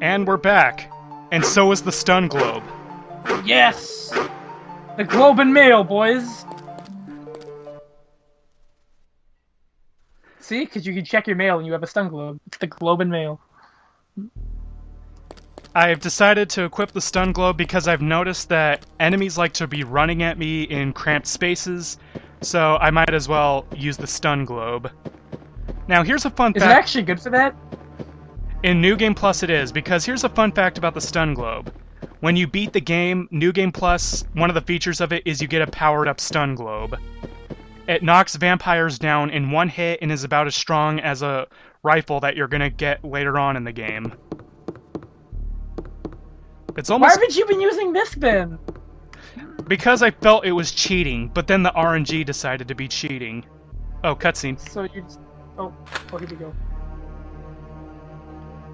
And we're back. And so is the stun globe. Yes! The globe and mail, boys! See? Because you can check your mail and you have a stun globe. It's the globe and mail. I've decided to equip the stun globe because I've noticed that enemies like to be running at me in cramped spaces, so I might as well use the stun globe. Now here's a fun fact. Is it actually good for that? In New Game Plus it is, because here's a fun fact about the stun globe. When you beat the game, New Game Plus, one of the features of it is you get a powered up stun globe. It knocks vampires down in one hit and is about as strong as a rifle that you're gonna get later on in the game. It's almost... Why haven't you been using this then? Because I felt it was cheating, but then the RNG decided to be cheating. Oh, cutscene. So you just... Oh, here we go.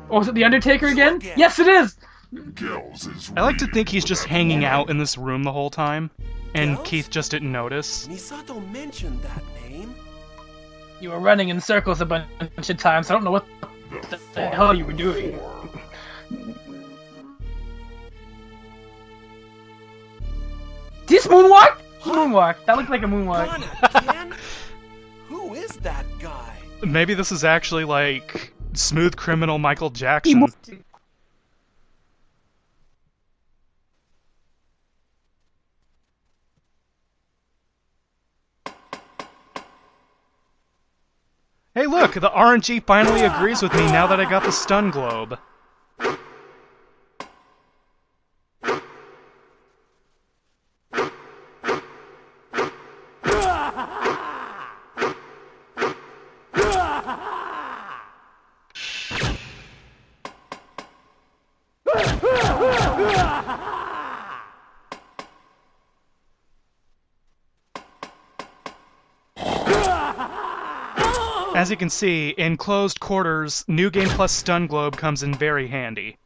Oh, is it the Undertaker again? Yes, it is! I like to think he's just hanging out in this room the whole time, and Keith just didn't notice. Misato mentioned that name. You were running in circles a bunch of times. I don't know what the hell you were doing. This moonwalk? Moonwalk. That looked like a moonwalk. Who is that guy? Maybe this is actually like Smooth Criminal Michael Jackson. Hey look, the RNG finally agrees with me now that I got the stun globe. As you can see, in closed quarters, New Game Plus Stun Globe comes in very handy.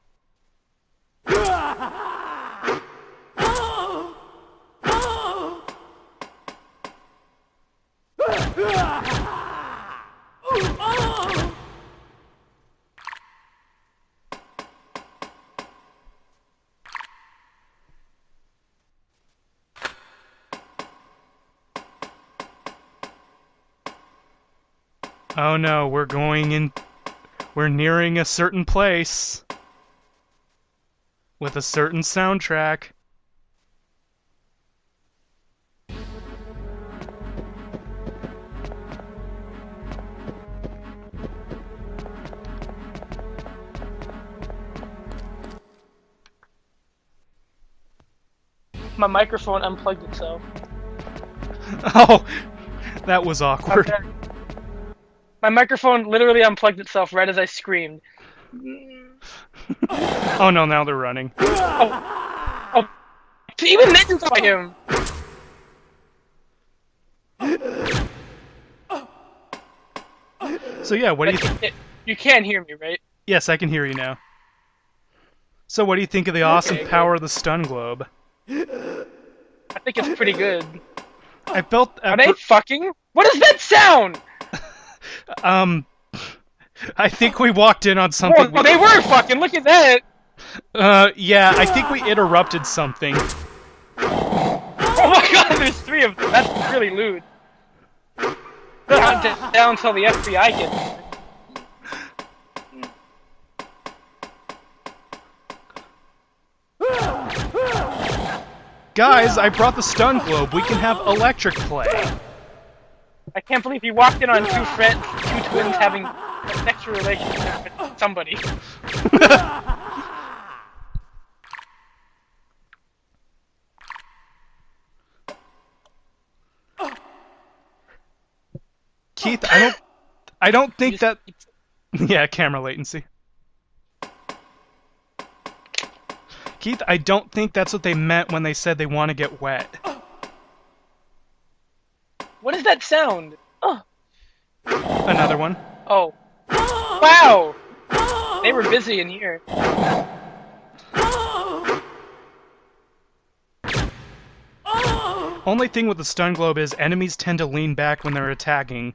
Oh no, we're nearing a certain place. With a certain soundtrack. My microphone unplugged itself. Oh, that was awkward. Okay. My microphone literally unplugged itself right as I screamed. Oh no, now they're running. Oh. Even then saw him! So yeah, what do you think? You can hear me, right? Yes, I can hear you now. So what do you think of the awesome power of the stun globe? I think it's pretty good. I felt... Are they fucking? What is that sound? I think we walked in on something... Oh, they were fucking, look at that! Yeah, I think we interrupted something. Oh my god, there's 3 of them, that's really lewd. Down until the FBI gets there. Guys, I brought the stun globe, we can have electric play. I can't believe you walked in on 2 twins having a sexual relationship with somebody. Keith, I don't think that... Yeah, camera latency. Keith, I don't think that's what they meant when they said they want to get wet. What is that sound? Oh. Another one. Oh. Wow! They were busy in here. Only thing with the stun globe is enemies tend to lean back when they're attacking.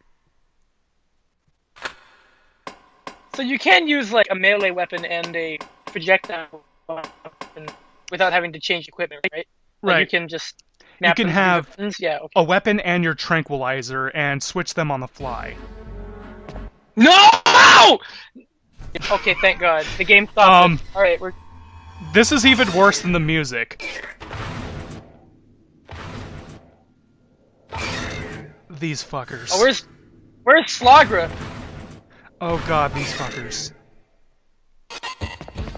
So you can use like a melee weapon and a projectile weapon without having to change equipment, right? Like Right. you can just You map can them to have weapons. Yeah, okay. a weapon and your tranquilizer and switch them on the fly. No! Okay, thank God. The game stopped. Alright, we're... This is even worse than the music. These fuckers. Oh, where's Slagra? Oh god, these fuckers.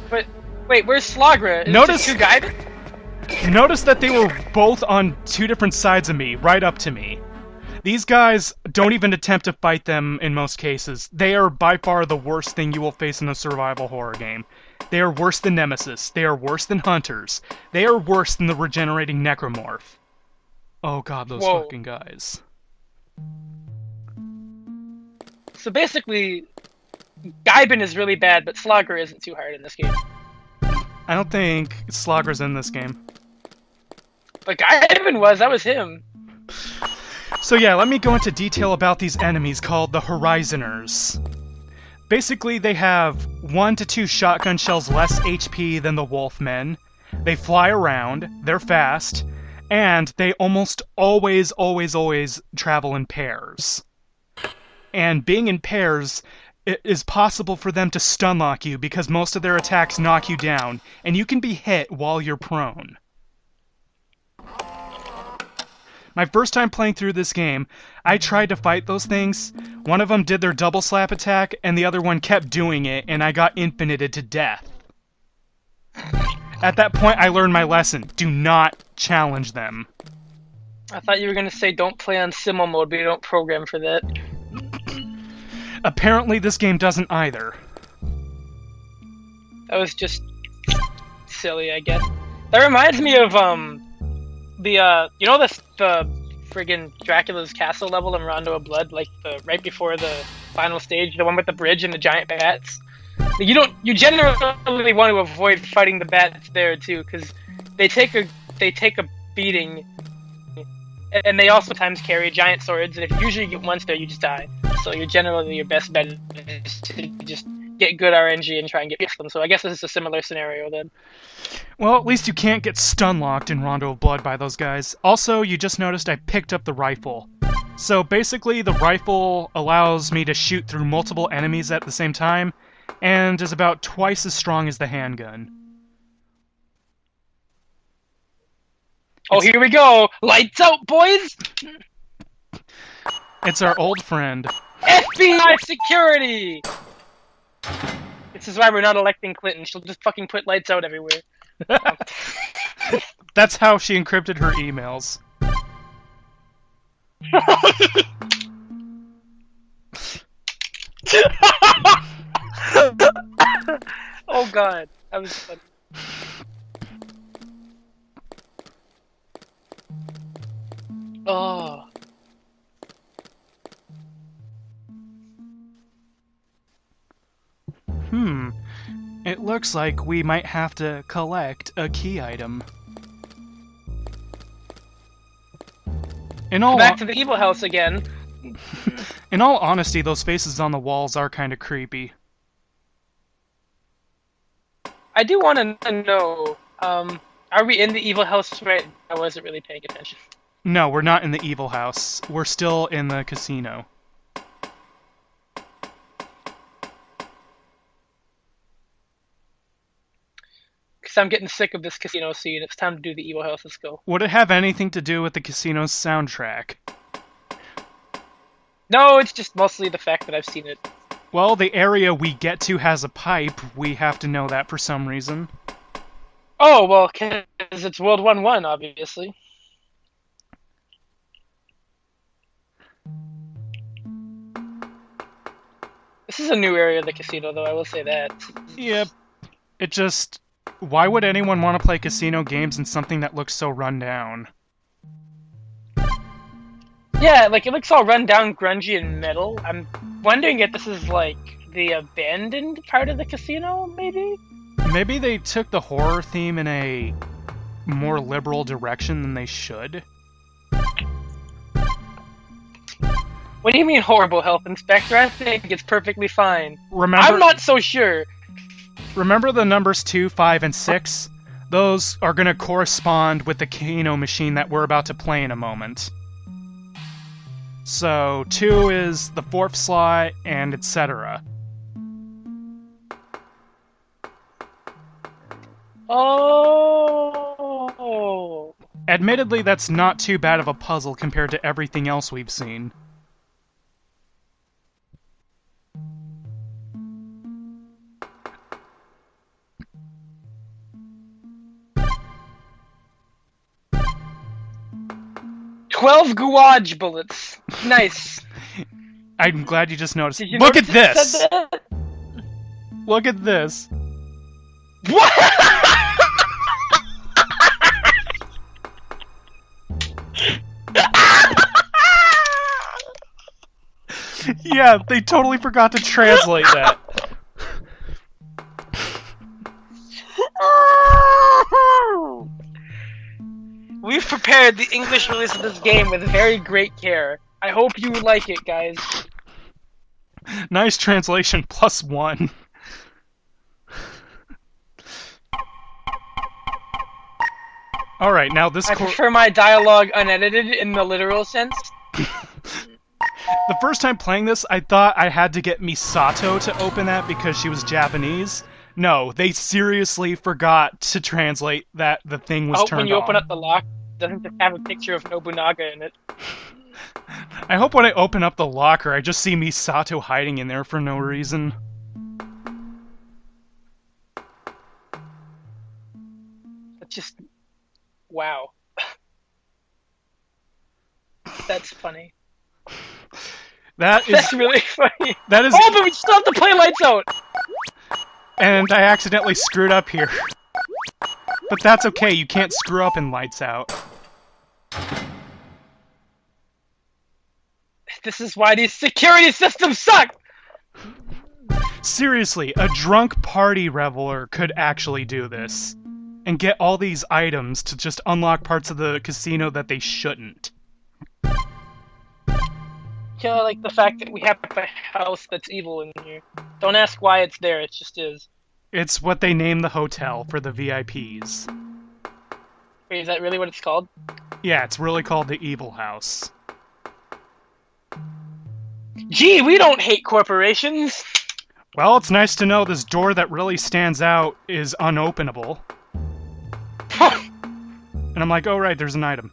But wait, where's Slagra? Is Notice- it two guys? Notice that they were both on two different sides of me, right up to me. These guys don't even attempt to fight them in most cases. They are by far the worst thing you will face in a survival horror game. They are worse than Nemesis. They are worse than Hunters. They are worse than the regenerating Necromorph. Oh god, those Whoa. fucking guys. So basically, Gaibin is really bad, but Slagra isn't too hard in this game. I don't think Slogger's in this game. But Gaibin was, that was him. So yeah, let me go into detail about these enemies called the Horizoners. Basically, they have 1 to 2 shotgun shells less HP than the Wolfmen. They fly around, they're fast, and they almost always travel in pairs. And being in pairs, it is possible for them to stun lock you because most of their attacks knock you down, and you can be hit while you're prone. My first time playing through this game, I tried to fight those things. One of them did their double slap attack, and the other one kept doing it, and I got infinited to death. At that point, I learned my lesson. Do not challenge them. I thought you were gonna say don't play on Simul mode, but you don't program for that. Apparently, this game doesn't either. That was just silly, I guess. That reminds me of you know the friggin' Dracula's castle level in Rondo of Blood, like right before the final stage, the one with the bridge and the giant bats. You generally want to avoid fighting the bats there too, because they take a beating, and they also sometimes carry giant swords, and if you usually get once there, you just die. So your best bet is to just get good RNG and try and get past them. So I guess this is a similar scenario then. Well, at least you can't get stun-locked in Rondo of Blood by those guys. Also, you just noticed I picked up the rifle. So basically, the rifle allows me to shoot through multiple enemies at the same time, and is about twice as strong as the handgun. Oh, here we go! Lights out, boys! It's our old friend. FBI security! This is why we're not electing Clinton. She'll just fucking put lights out everywhere. That's how she encrypted her emails. Oh god, that was fun. Oh. It looks like we might have to collect a key item. Back to the evil house again. In all honesty, those faces on the walls are kind of creepy. I do want to know, are we in the evil house right now? I wasn't really paying attention. No, we're not in the evil house. We're still in the casino. Because I'm getting sick of this casino scene. It's time to do the evil house. Let's go. Would it have anything to do with the casino's soundtrack? No, it's just mostly the fact that I've seen it. Well, the area we get to has a pipe. We have to know that for some reason. Oh, well, because it's World 1-1, obviously. This is a new area of the casino, though, I will say that. Yep. It just... Why would anyone want to play casino games in something that looks so run down? Yeah, like, it looks all run down, grungy, and metal. I'm wondering if this is, like, the abandoned part of the casino, maybe? Maybe they took the horror theme in a more liberal direction than they should? What do you mean horrible, Health Inspector? I think it's perfectly fine. Remember... I'm not so sure. Remember the numbers 2, 5, and 6? Those are going to correspond with the Kano machine that we're about to play in a moment. So, 2 is the 4th slot, and etc. Oh. Admittedly, that's not too bad of a puzzle compared to everything else we've seen. "12 gouage bullets." Nice. I'm glad you just noticed. Did you Look at notice it this! said that? Look at this! What? Yeah, they totally forgot to translate that. We've prepared the English release of this game with very great care. I hope you like it, guys. Nice translation, +1. Alright, now this I prefer my dialogue unedited in the literal sense. The first time playing this, I thought I had to get Misato to open that because she was Japanese. No, they seriously forgot to translate that the thing was turned on. When you open up the lock, it doesn't just have a picture of Nobunaga in it. I hope when I open up the locker, I just see Misato hiding in there for no reason. It's just... wow. That's funny. That's really funny. That is... Oh, but we still have to play Lights Out! And I accidentally screwed up here. But that's okay, you can't screw up in Lights Out. This is why these security systems suck! Seriously, a drunk party reveler could actually do this. And get all these items to just unlock parts of the casino that they shouldn't. Yeah, I like the fact that we have a house that's evil in here. Don't ask why it's there, it just is. It's what they name the hotel for the VIPs. Wait, is that really what it's called? Yeah, it's really called the Evil House. Gee, we don't hate corporations! Well, it's nice to know this door that really stands out is unopenable. And I'm like, oh right, there's an item.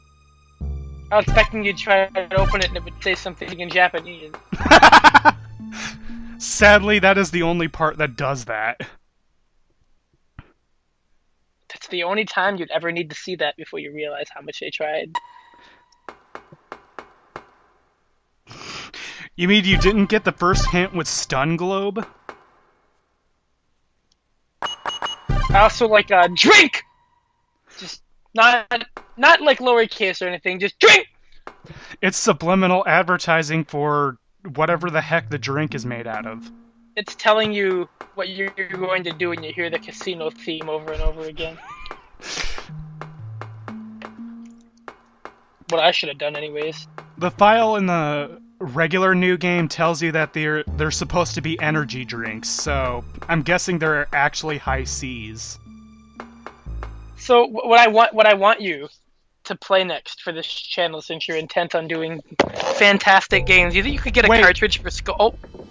I was expecting you to try to open it and it would say something in Japanese. Sadly, that is the only part that does that. That's the only time you'd ever need to see that before you realize how much they tried. You mean you didn't get the first hint with Stun Globe? I also like drink! Just not like lowercase or anything, just drink! It's subliminal advertising for whatever the heck the drink is made out of. It's telling you what you're going to do when you hear the casino theme over and over again. What I should have done anyways. The file in the regular new game tells you that they're supposed to be energy drinks, so I'm guessing they're actually high C's. So what I want you to play next for this channel, since you're intent on doing fantastic games, you think you could get a cartridge for Skull? Oh.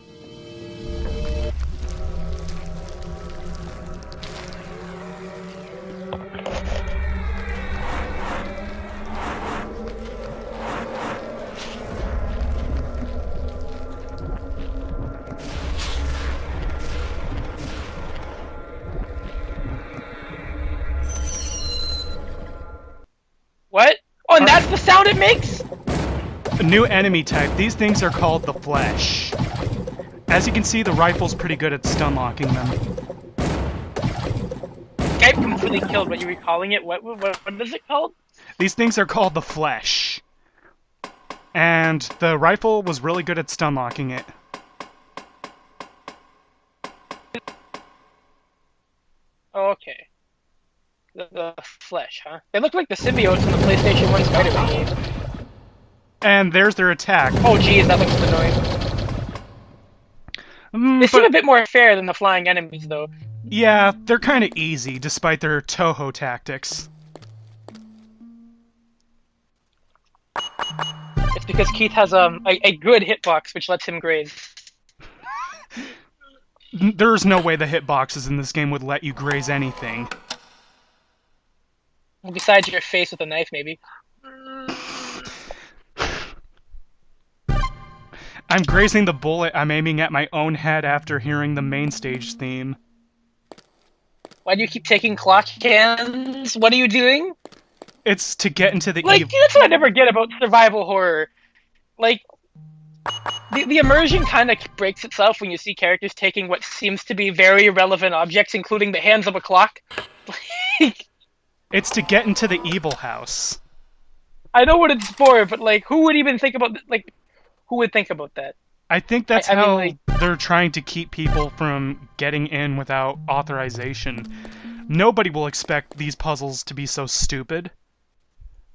What? Oh, and that's the sound it makes? A new enemy type. These things are called the Flesh. As you can see, the rifle's pretty good at stun locking them. Skype completely killed what you were calling it. What is it called? These things are called the Flesh. And the rifle was really good at stun locking it. Oh, okay. The Flesh, huh? They look like the symbiotes in the PlayStation 1 Spider-Man game. And there's their attack. Oh geez, that looks annoying. They seem a bit more fair than the flying enemies, though. Yeah, they're kind of easy, despite their Toho tactics. It's because Keith has a good hitbox, which lets him graze. There's no way the hitboxes in this game would let you graze anything. Well, besides your face with a knife, maybe. I'm grazing the bullet I'm aiming at my own head after hearing the main stage theme. Why do you keep taking clock cans? What are you doing? It's to get into the Like, that's what I never get about survival horror. Like, the immersion kind of breaks itself when you see characters taking what seems to be very irrelevant objects, including the hands of a clock. It's to get into the evil house. I know what it's for, but, like, who would even think about, like, who would think about that? I think that's I mean, how like, they're trying to keep people from getting in without authorization. Nobody will expect these puzzles to be so stupid.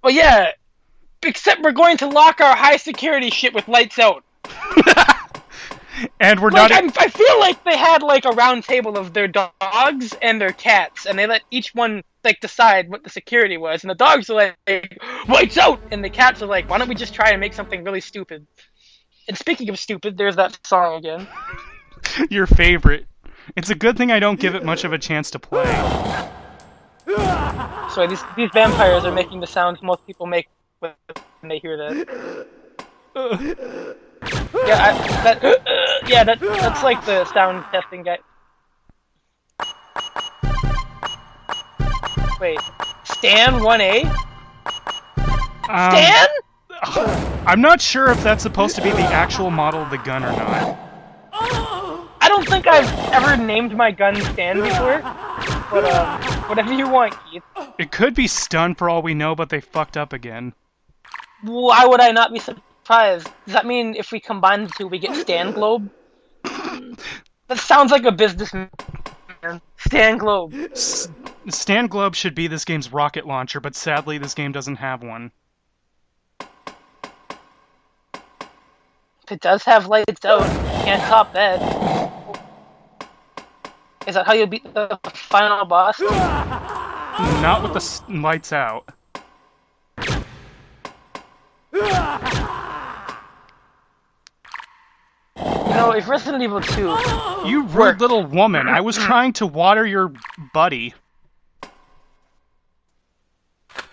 well, yeah, except we're going to lock our high security shit with lights out. And we're Like, not... I feel like they had, like, a round table of their dogs and their cats, and they let each one, like, decide what the security was, and the dogs are like, lights out! And the cats are like, why don't we just try and make something really stupid? And speaking of stupid, there's that song again. Your favorite. It's a good thing I don't give it much of a chance to play. So these vampires are making the sounds most people make when they hear that. Yeah, that's like the sound testing guy. Wait, Stan 1A? Stan? I'm not sure if that's supposed to be the actual model of the gun or not. I don't think I've ever named my gun Stan before, but whatever you want, Keith. It could be Stun for all we know, but they fucked up again. Why would I not be surprised? Does that mean if we combine the two, we get Stan Globe? That sounds like a businessman. Stan Globe. Stan Globe should be this game's rocket launcher, but sadly this game doesn't have one. If it does have lights out, can't top that. Is that how you beat the final boss? Not with the lights out. You know, if Resident Evil 2... You rude little woman, I was trying to water your buddy.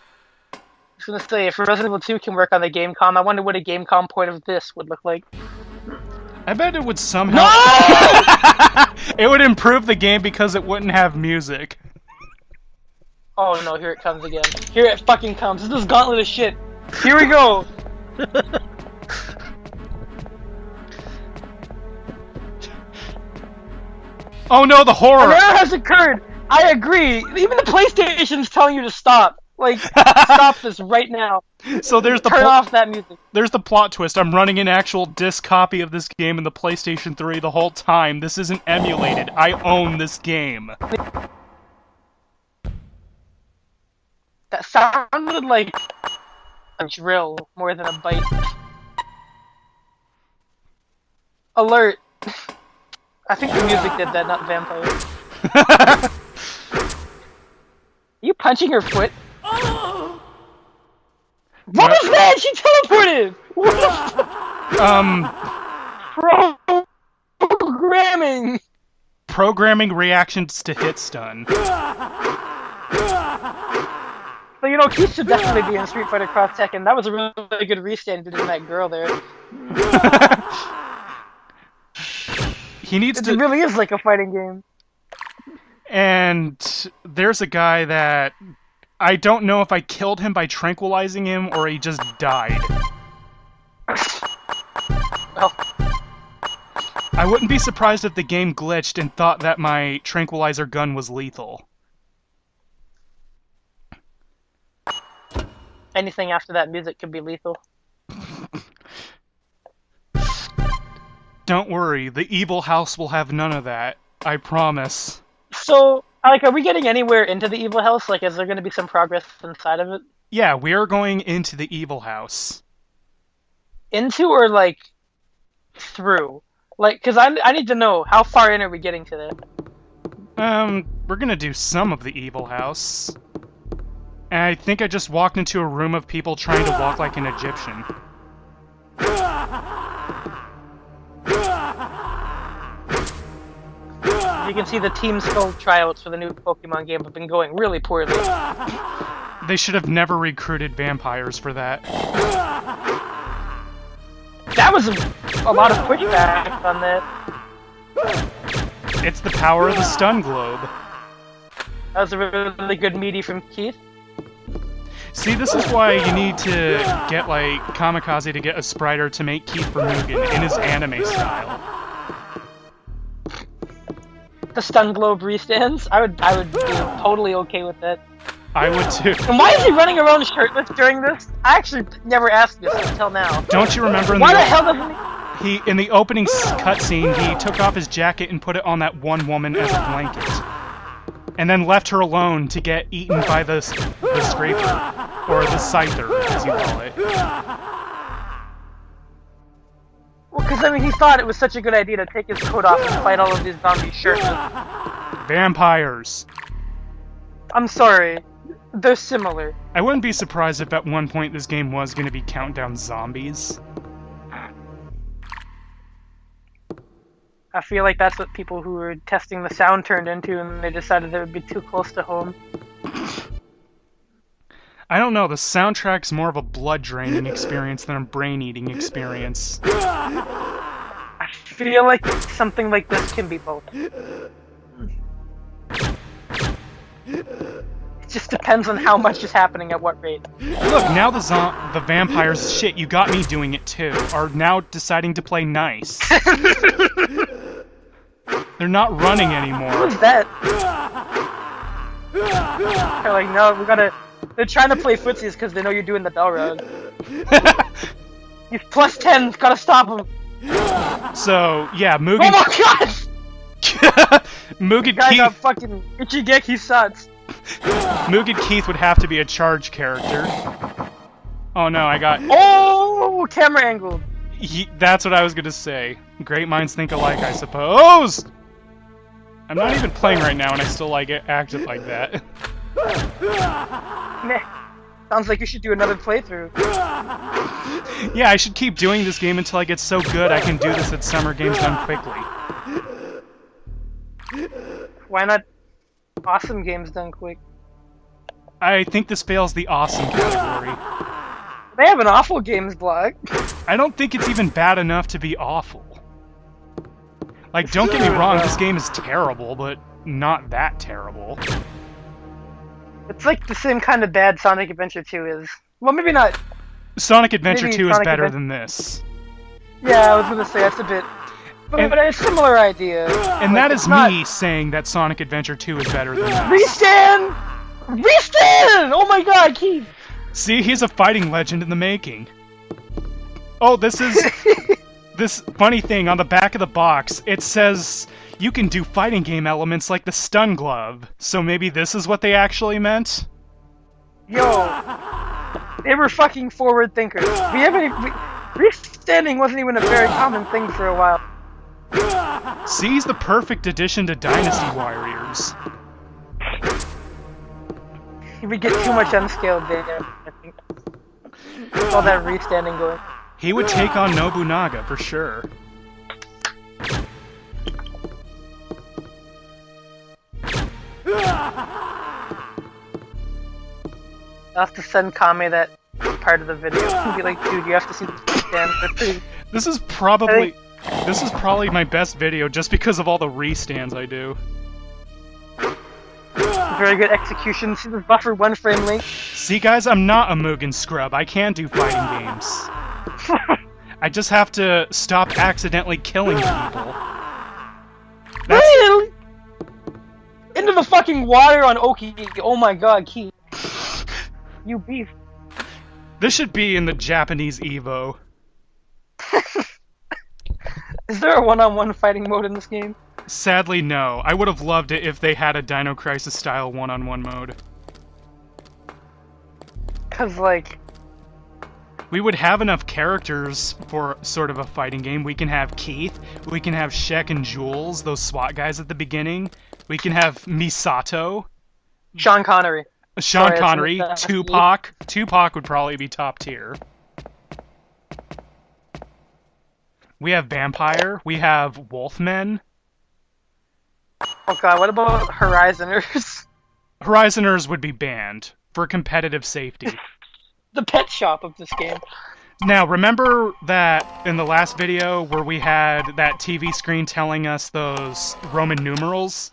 I was gonna say, if Resident Evil 2 can work on the Gamecom, I wonder what a Gamecom port of this would look like. I bet it would somehow... No! It would improve the game because it wouldn't have music. Oh no, here it comes again. Here it fucking comes. This is Gauntlet of shit. Here we go! Oh no, the horror! An error has occurred! I agree! Even the PlayStation's telling you to stop! Like, stop this right now. So there's the Turn off that music. There's the plot twist. I'm running an actual disc copy of this game in the PlayStation 3 the whole time. This isn't emulated. I own this game. That sounded like a drill more than a bite. Alert! I think the music did that, not vampires. Are you punching her foot? What was that? She teleported! Programming! Programming reactions to hit stun. So, you know, Keith should definitely be in Street Fighter Cross Tekken. That was a really good restand to do that girl there. He needs to... It really is like a fighting game. And there's a guy that... I don't know if I killed him by tranquilizing him or he just died. Well, I wouldn't be surprised if the game glitched and thought that my tranquilizer gun was lethal. anything after that music could be lethal. Don't worry, the evil house will have none of that. I promise. So, like, are we getting anywhere into the evil house? Like, is there going to be some progress inside of it? Yeah, we are going into the evil house. Into or, like, through? Like, because I need to know, how far in are we getting to that? We're gonna do some of the evil house. And I think I just walked into a room of people trying to walk like an Egyptian. You can see the Team Skull tryouts for the new Pokemon game have been going really poorly. They should have never recruited vampires for that. That was a lot of pushback on that. It's the power of the stun globe. That was a really good meaty from Keith. See, this is why you need to get, like, Kamikaze to get a spriter to make Keith Vermoogen in his anime style. The stun globe restands. I would be totally okay with that. I would too. And why is he running around shirtless during this? I actually never asked this until now. Don't you remember in Why the hell doesn't he... in the opening cutscene, he took off his jacket and put it on that one woman as a blanket. And then left her alone to get eaten by the scraper. Or the scyther, as you call it. Well, because, I mean, he thought it was such a good idea to take his coat off and fight all of these zombies shirtless. Vampires. I'm sorry. They're similar. I wouldn't be surprised if at one point this game was going to be Countdown Zombies. I feel like that's what people who were testing the sound turned into, and they decided it would be too close to home. I don't know, the soundtrack's more of a blood-draining experience than a brain-eating experience. I feel like something like this can be both. It just depends on how much is happening at what rate. Look, now the vampires, shit, you got me doing it too, are now deciding to play nice. They're not running anymore. Who's that? They're like, no, we gotta... They're trying to play footsies because they know you're doing the bell rug. He's plus 10, gotta stop him. So, yeah, Mugen... Oh my god! Mugen Guy got Keith... fucking Ichigeki sucks. Mugen Keith would have to be a charge character. Oh no, I got... Oh, camera angle. That's what I was gonna say. Great minds think alike, I suppose! I'm not even playing right now and I still like it acted like that. Meh. Sounds like you should do another playthrough. Yeah, I should keep doing this game until I get so good I can do this at Summer Games Done Quickly. Why not awesome games done quick? I think this fails the awesome category. They have an awful games blog. I don't think it's even bad enough to be awful. Like, don't get me wrong, this game is terrible, but not that terrible. It's like the same kind of bad Sonic Adventure 2 is. Well, maybe not. Sonic Adventure Maybe 2 is Sonic better than this. Yeah, I was gonna say that's a bit... But it's a similar idea. And like, that is me saying that Sonic Adventure 2 is better than this. Restand! Restand! Oh my god, Keith! See, he's a fighting legend in the making. Oh, this is... this funny thing, on the back of the box, it says... You can do fighting game elements like the stun glove. So maybe this is what they actually meant? Yo, they were fucking forward thinkers. Restanding wasn't even a very common thing for a while. See, he's the perfect addition to Dynasty Warriors. He would get too much unscaled data, I think. With all that restanding going. He would take on Nobunaga, for sure. I'll have to send Kame that part of the video and be like, dude, you have to see the restand. They're pretty... This is probably my best video just because of all the restands I do. Very good execution. See the buffer 1 frame link? See guys, I'm not a Mugen scrub. I can do fighting games. I just have to stop accidentally killing people. That's... Into the fucking water on Oki. Oh my god, Keith. You beef. This should be in the Japanese Evo. Is there a one-on-one fighting mode in this game? Sadly, no. I would have loved it if they had a Dino Crisis style one-on-one mode. Cause like... We would have enough characters for sort of a fighting game. We can have Keith, we can have Shek and Jules, those SWAT guys at the beginning. We can have Misato. Sean Connery. Sean Sorry, Connery. it's Tupac. Tupac would probably be top tier. We have Vampire. We have Wolfmen. Oh god, what about Horizoners? Horizoners would be banned for competitive safety. The pet shop of this game. Now, remember that in the last video where we had that TV screen telling us those Roman numerals?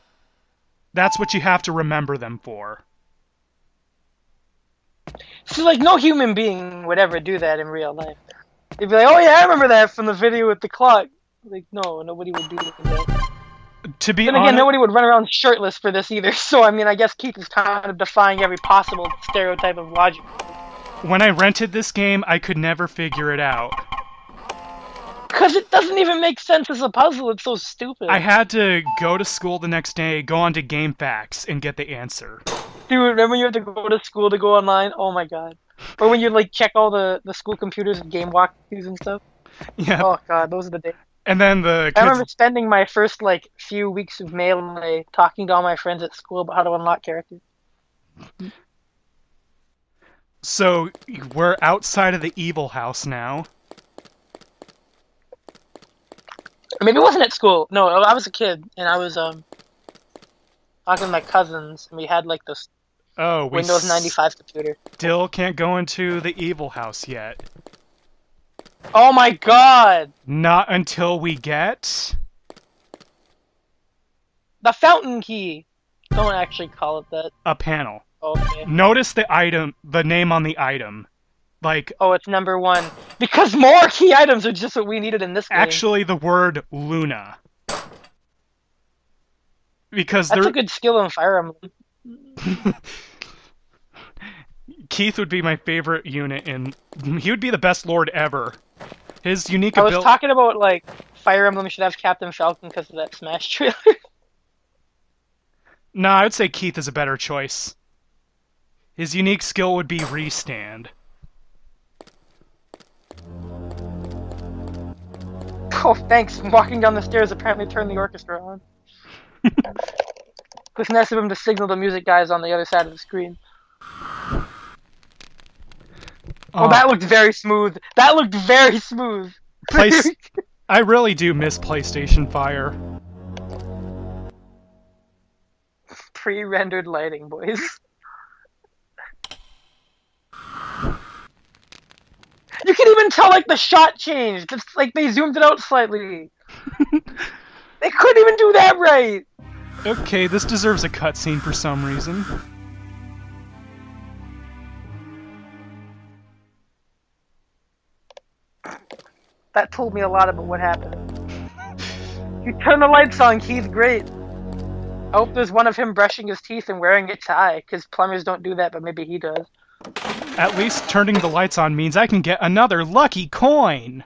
That's what you have to remember them for. So, like, no human being would ever do that in real life. They'd be like, oh yeah, I remember that from the video with the clock. Like, no, nobody would do that. To be Then honest, again, nobody would run around shirtless for this either, so I mean, I guess Keith is kind of defying every possible stereotype of logic. when I rented this game, I could never figure it out. Because it doesn't even make sense as a puzzle, it's so stupid. I had to go to school the next day, go onto GameFAQs, and get the answer. Dude, remember you had to go to school to go online? Oh my god. Or when you, like, check all the school computers and game walkthroughs and stuff? Yeah. Oh god, those are the days. And then the I remember kids... spending my first, like, few weeks of melee talking to all my friends at school about how to unlock characters. So, we're outside of the evil house now. Maybe it wasn't at school. No, I was a kid, and I was, talking to my cousins, and we had, like, this Oh, we Windows 95 computer. still can't go into the evil house yet. Oh my god! Not until we get... The fountain key! Don't actually call it that. a panel. Okay. Notice the item, the name on the item. Like, Oh, it's number 1. Because more key items are just what we needed in this game. actually the word Luna. Because That's there... a good skill in Fire Emblem. Keith would be my favorite unit, and he would be the best lord ever. His unique I was ability... talking about, like, Fire Emblem should have Captain Falcon because of that Smash trailer. Nah, I would say Keith is a better choice. His unique skill would be restand. Oh, thanks. Walking down the stairs apparently turned the orchestra on. It's nice of him to signal the music guys on the other side of the screen. Oh, that looked very smooth. That looked very smooth. I really do miss PlayStation Fire. Pre-rendered lighting, boys. You can even tell, like, the shot changed. It's like they zoomed it out slightly. They couldn't even do that right. Okay, this deserves a cutscene for some reason. That told me a lot about what happened. You turn the lights on, Keith, great. I hope there's one of him brushing his teeth and wearing a tie, because plumbers don't do that, but maybe he does. At least turning the lights on means I can get another lucky coin!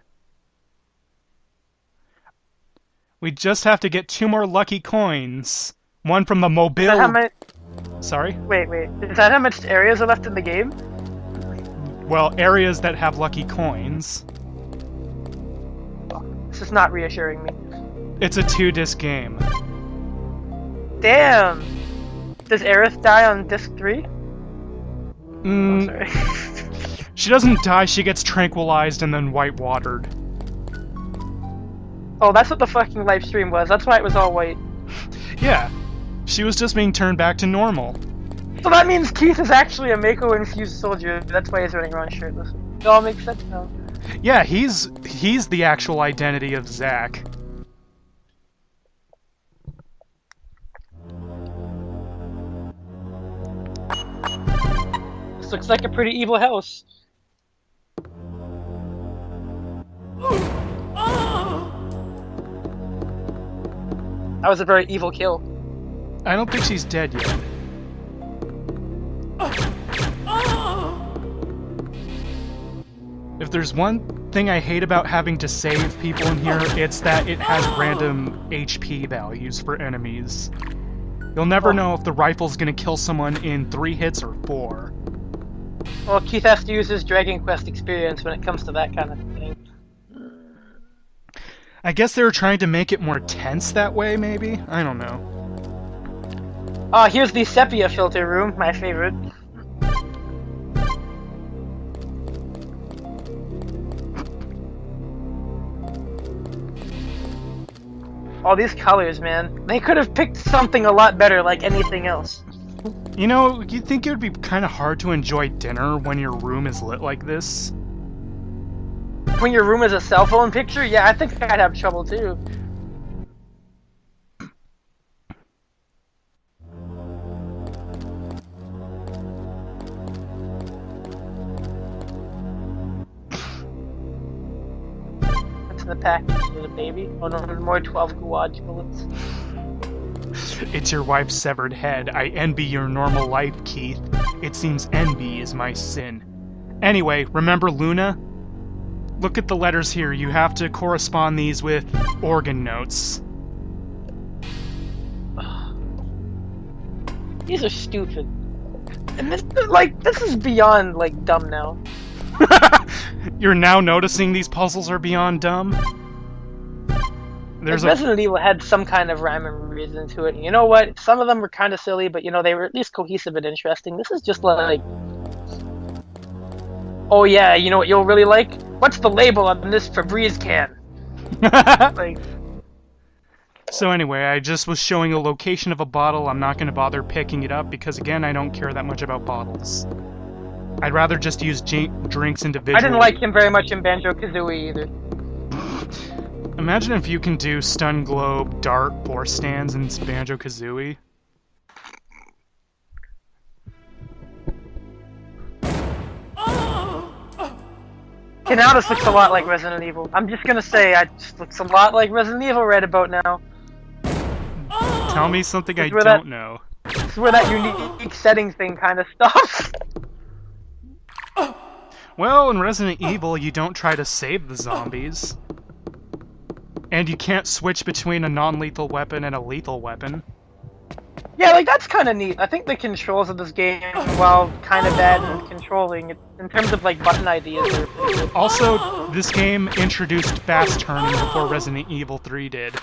We just have to get 2 more lucky coins. One from the Is mobile... that how many... Sorry? Wait. Is that how much areas are left in the game? Well, areas that have lucky coins. This is not reassuring me. It's a 2-disc game. Damn! Does Aerith die on disc 3? Mm, Sorry. she doesn't die, she gets tranquilized and then white-watered. Oh, that's what the fucking live stream was. That's why it was all white. Yeah, she was just being turned back to normal. So that means Keith is actually a Mako-infused soldier. That's why he's running around shirtless. It all makes sense now. Yeah, he's the actual identity of Zack. This looks like a pretty evil house. That was a very evil kill. I don't think she's dead yet. If there's one thing I hate about having to save people in here, it's that it has random HP values for enemies. You'll never know if the rifle's gonna kill someone in 3 hits or 4. Well, Keith has to use his Dragon Quest experience when it comes to that kind of thing. I guess they were trying to make it more tense that way, maybe? I don't know. Here's the sepia filter room, my favorite. All these colors, man. They could have picked something a lot better, like anything else. You know, you'd think it would be kind of hard to enjoy dinner when your room is lit like this. When your room is a cell phone picture? Yeah, I think I'd have trouble too. What's in the package? Is it a baby? Oh no, more 12 gouage bullets. It's your wife's severed head. I envy your normal life, Keith. It seems envy is my sin. Anyway, remember Luna? Look at the letters here. You have to correspond these with organ notes. These are stupid. And this is beyond, like, dumb now. You're now noticing these puzzles are beyond dumb? Resident Evil had some kind of rhyme and reason to it. You know what? Some of them were kind of silly, but you know, they were at least cohesive and interesting. This is just like... Oh yeah, you know what you'll really like? What's the label on this Febreze can? Like... So anyway, I just was showing a location of a bottle. I'm not going to bother picking it up because, again, I don't care that much about bottles. I'd rather just use drinks individually. I didn't like him very much in Banjo-Kazooie either. Imagine if you can do stun globe, dart, or stands in Banjo-Kazooie. Okay, now this looks a lot like Resident Evil. I'm just gonna say, it just looks a lot like Resident Evil right about now. Tell me something I don't know. This is where that unique setting thing kind of stops. Well, in Resident Evil, you don't try to save the zombies. And you can't switch between a non-lethal weapon and a lethal weapon. Yeah, like, that's kind of neat. I think the controls of this game, while kind of bad in controlling, in terms of, like, button ideas, are pretty good. Also, this game introduced fast turning before Resident Evil 3 did.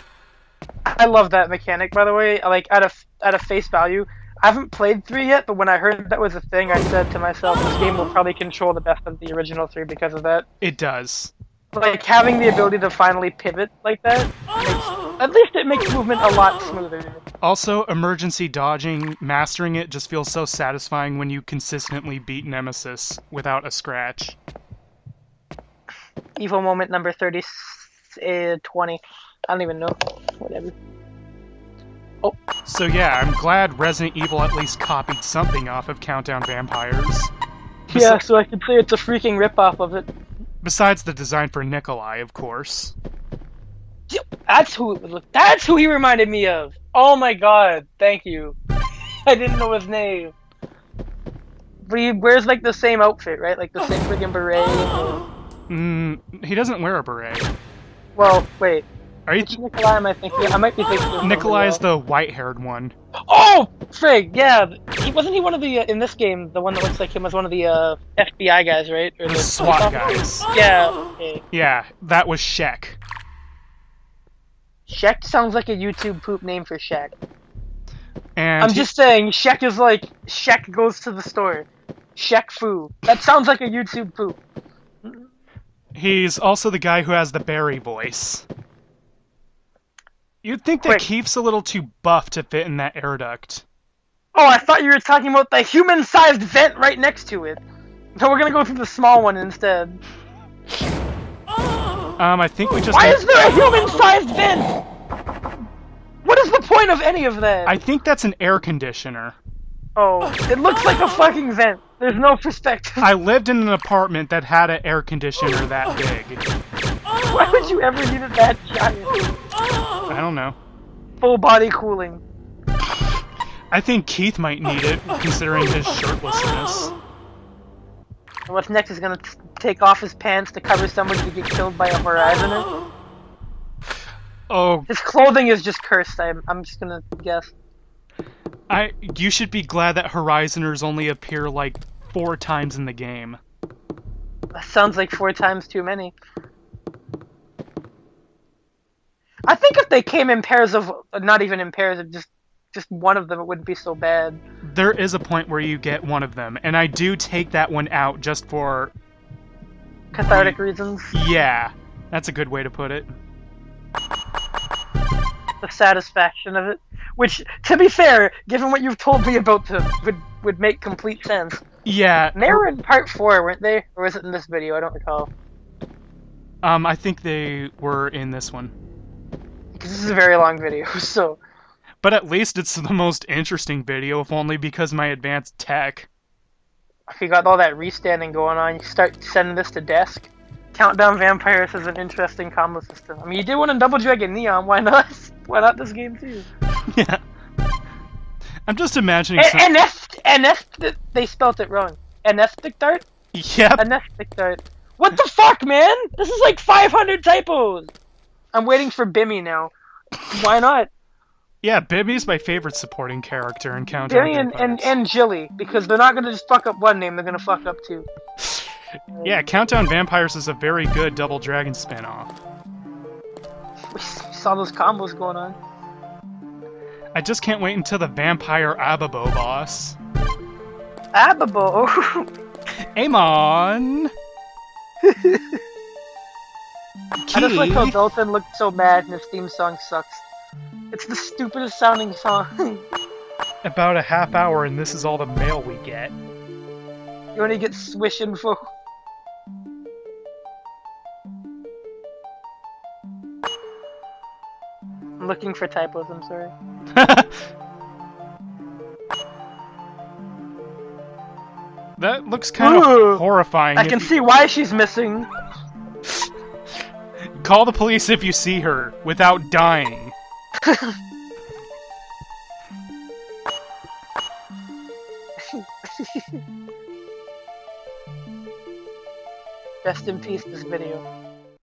I love that mechanic, by the way. Like, at a face value, I haven't played 3 yet, but when I heard that was a thing, I said to myself, this game will probably control the best of the original 3 because of that. It does. Like, having the ability to finally pivot like that, at least it makes movement a lot smoother. Also, emergency dodging, mastering it just feels so satisfying when you consistently beat Nemesis without a scratch. Evil moment number 20. I don't even know. Whatever. Oh. So yeah, I'm glad Resident Evil at least copied something off of Countdown Vampires. Yeah, so I could say it's a freaking ripoff of it. Besides the design for Nikolai, of course. That's who he reminded me of. Oh my god, thank you. I didn't know his name. But he wears like the same outfit, right? Like the same freaking beret. He doesn't wear a beret. Well, wait. Are you Nikolai am I thinking? I might be thinking. Nikolai is the white-haired one. Oh, frig, yeah. Wasn't he one of the in this game? The one that looks like him was one of the FBI guys, right? Or the SWAT guys. Yeah. Okay. Yeah, that was Shek. Shek sounds like a YouTube poop name for Shaq. And I'm just saying, Shek is like Shek goes to the store. Shek Fu. That sounds like a YouTube poop. He's also the guy who has the Barry voice. You'd think that Keith's a little too buff to fit in that air duct. Oh, I thought you were talking about the human-sized vent right next to it. No, we're gonna go through the small one instead. I think we just... Why is there a human-sized vent? What is the point of any of that? I think that's an air conditioner. Oh, it looks like a fucking vent. There's no perspective. I lived in an apartment that had an air conditioner that big. Why would you ever need it that giant? I don't know. Full body cooling. I think Keith might need it, considering his shirtlessness. And what's next is gonna take off his pants to cover somebody to get killed by a Horizoner? Oh. His clothing is just cursed, I'm just gonna guess. You should be glad that Horizoners only appear like 4 times in the game. That sounds like 4 times too many. I think if they came in pairs of, not even in pairs, of just just one of them, it wouldn't be so bad. There is a point where you get one of them, and I do take that one out just for... Cathartic reasons. Yeah, that's a good way to put it. The satisfaction of it. Which, to be fair, given what you've told me about them, would make complete sense. Yeah. They were in part 4, weren't they? Or was it in this video? I don't recall. I think they were in this one. Because this is a very long video, so... But at least it's the most interesting video, if only because my advanced tech. If you got all that restanding going on, you start sending this to desk. Countdown Vampires is an interesting combo system. I mean, you did one in Double Dragon Neon, why not? Why not this game too? Yeah. I'm just imagining they spelt it wrong. Anesthetic dart? Yep. Anesthetic dart. What the fuck, man? This is like 500 typos! I'm waiting for Bimmy now. Why not? Yeah, Bibby's my favorite supporting character in Countdown Bimmy Vampires. and Jilly, because they're not gonna just fuck up one name, they're gonna fuck up two. Yeah, Countdown Vampires is a very good Double Dragon spin-off. We saw those combos going on. I just can't wait until the Vampire Ababo boss. Ababo! Amon! I just like how Dalton looked so mad and his theme song sucks. It's the stupidest sounding song. About a half hour and this is all the mail we get. You only get Swish info. I'm looking for typos, I'm sorry. That looks kind of horrifying. I can see why she's missing. Call the police if you see her, without dying. Rest in peace, this video.